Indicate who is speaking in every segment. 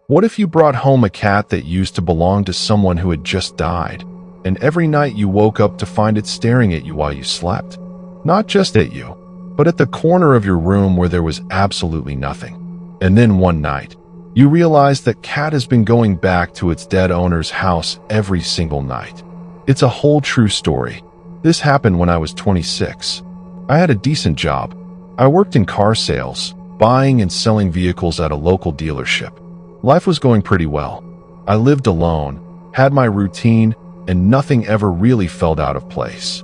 Speaker 1: What if you brought home a cat that used to belong to someone who had just died, and every night you woke up to find it staring at you while you slept? Not just at you, but at the corner of your room where there was absolutely nothing. And then one night, you realize that cat has been going back to its dead owner's house every single night. It's a whole true story. This happened when I was 26. I had a decent job. I worked in car sales, buying and selling vehicles at a local dealership. Life was going pretty well. I lived alone, had my routine, and nothing ever really felt out of place.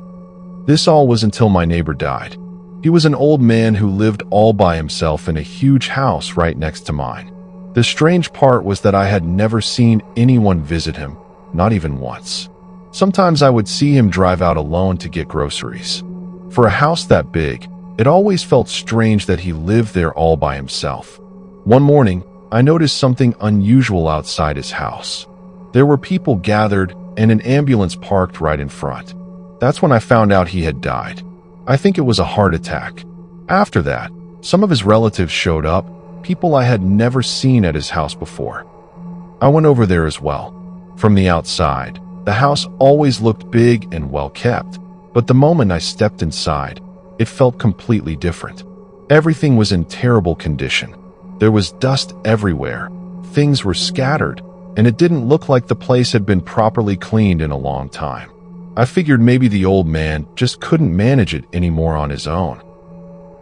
Speaker 1: This all was until my neighbor died. He was an old man who lived all by himself in a huge house right next to mine. The strange part was that I had never seen anyone visit him, not even once. Sometimes I would see him drive out alone to get groceries. For a house that big, it always felt strange that he lived there all by himself. One morning, I noticed something unusual outside his house. There were people gathered and an ambulance parked right in front. That's when I found out he had died. I think it was a heart attack. After that, some of his relatives showed up, people I had never seen at his house before. I went over there as well. From the outside, the house always looked big and well kept, but the moment I stepped inside, it felt completely different. Everything was in terrible condition. There was dust everywhere, things were scattered, and it didn't look like the place had been properly cleaned in a long time. I figured maybe the old man just couldn't manage it anymore on his own.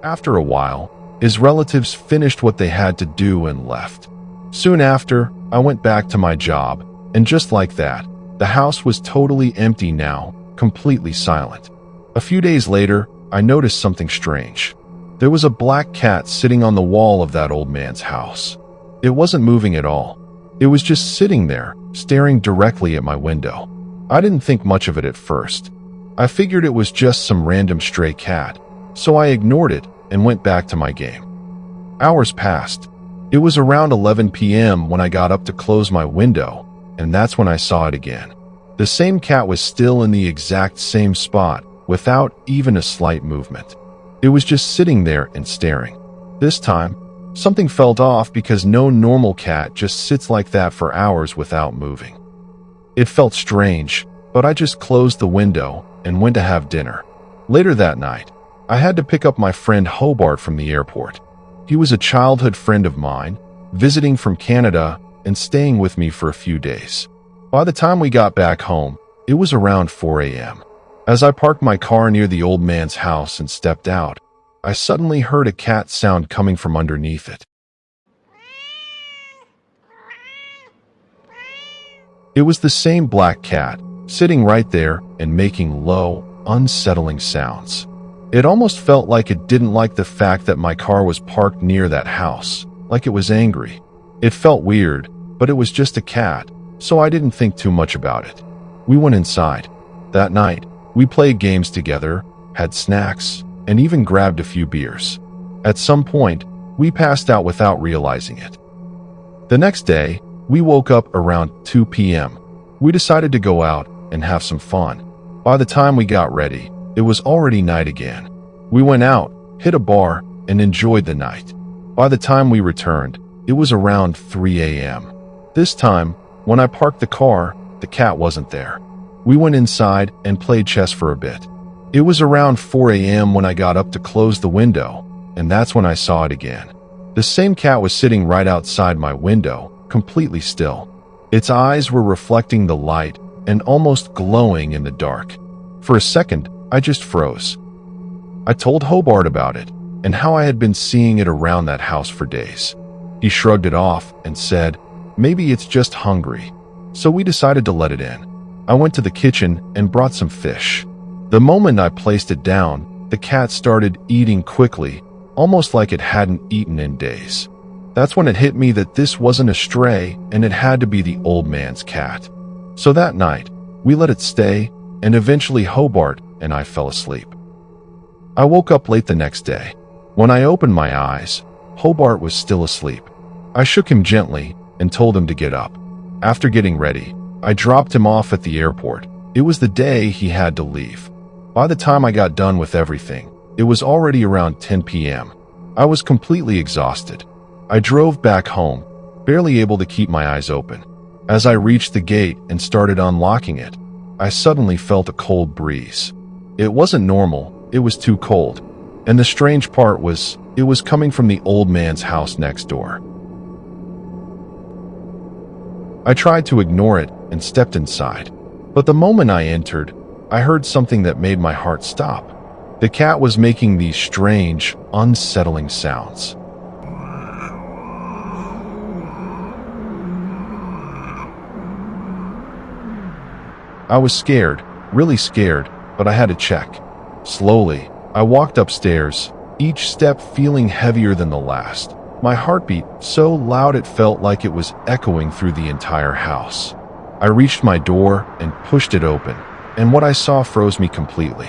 Speaker 1: After a while, his relatives finished what they had to do and left. Soon after, I went back to my job, and just like that, the house was totally empty now, completely silent. A few days later, I noticed something strange. There was a black cat sitting on the wall of that old man's house. It wasn't moving at all. It was just sitting there, staring directly at my window. I didn't think much of it at first. I figured it was just some random stray cat, so I ignored it and went back to my game. Hours passed. It was around 11 p.m. when I got up to close my window, and that's when I saw it again. The same cat was still in the exact same spot, without even a slight movement. It was just sitting there and staring. This time, something felt off because no normal cat just sits like that for hours without moving. It felt strange, but I just closed the window and went to have dinner. Later that night, I had to pick up my friend Hobart from the airport. He was a childhood friend of mine, visiting from Canada and staying with me for a few days. By the time we got back home, it was around 4 a.m. As I parked my car near the old man's house and stepped out, I suddenly heard a cat sound coming from underneath it. It was the same black cat, sitting right there and making low, unsettling sounds. It almost felt like it didn't like the fact that my car was parked near that house, like it was angry. It felt weird, but it was just a cat, so I didn't think too much about it. We went inside. That night, we played games together, had snacks, and even grabbed a few beers. At some point, we passed out without realizing it. The next day, we woke up around 2 p.m. We decided to go out and have some fun. By the time we got ready, it was already night again. We went out, hit a bar, and enjoyed the night. By the time we returned, it was around 3 a.m. This time, when I parked the car, the cat wasn't there. We went inside and played chess for a bit. It was around 4 a.m. when I got up to close the window, and that's when I saw it again. The same cat was sitting right outside my window, completely still. Its eyes were reflecting the light and almost glowing in the dark. For a second, I just froze. I told Hobart about it and how I had been seeing it around that house for days. He shrugged it off and said, maybe it's just hungry. So we decided to let it in. I went to the kitchen and brought some fish. The moment I placed it down, the cat started eating quickly, almost like it hadn't eaten in days. That's when it hit me that this wasn't a stray and it had to be the old man's cat. So that night, we let it stay, and eventually Hobart and I fell asleep. I woke up late the next day. When I opened my eyes, Hobart was still asleep. I shook him gently and told him to get up. After getting ready, I dropped him off at the airport. It was the day he had to leave. By the time I got done with everything, it was already around 10 p.m. I was completely exhausted. I drove back home, barely able to keep my eyes open. As I reached the gate and started unlocking it, I suddenly felt a cold breeze. It wasn't normal, it was too cold. And the strange part was, it was coming from the old man's house next door. I tried to ignore it and stepped inside. But the moment I entered, I heard something that made my heart stop. The cat was making these strange, unsettling sounds. I was scared, really scared, but I had to check. Slowly, I walked upstairs, each step feeling heavier than the last. My heartbeat so loud it felt like it was echoing through the entire house. I reached my door and pushed it open, and what I saw froze me completely.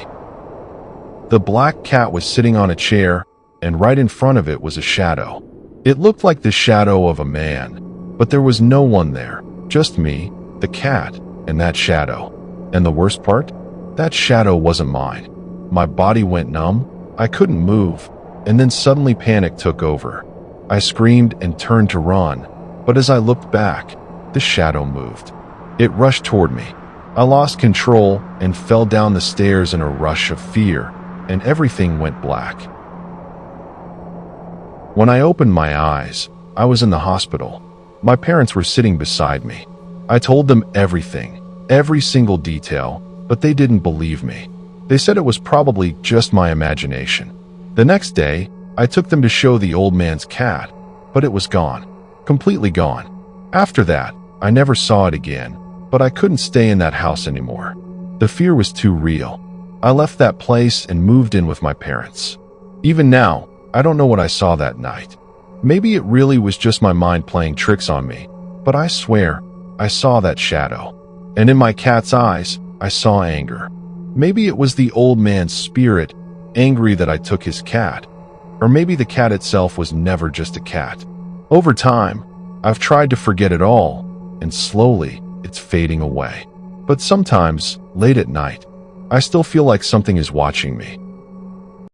Speaker 1: The black cat was sitting on a chair, and right in front of it was a shadow. It looked like the shadow of a man, but there was no one there, just me, the cat, and that shadow. And the worst part? That shadow wasn't mine. My body went numb, I couldn't move, and then suddenly panic took over. I screamed and turned to run, but as I looked back, the shadow moved. It rushed toward me. I lost control and fell down the stairs in a rush of fear, and everything went black. When I opened my eyes, I was in the hospital. My parents were sitting beside me. I told them everything, every single detail, but they didn't believe me. They said it was probably just my imagination. The next day, I took them to show the old man's cat, but it was gone, completely gone. After that, I never saw it again, but I couldn't stay in that house anymore. The fear was too real. I left that place and moved in with my parents. Even now, I don't know what I saw that night. Maybe it really was just my mind playing tricks on me, but I swear, I saw that shadow. And in my cat's eyes, I saw anger. Maybe it was the old man's spirit, angry that I took his cat. Or maybe the cat itself was never just a cat. Over time, I've tried to forget it all, and slowly, it's fading away. But sometimes, late at night, I still feel like something is watching me.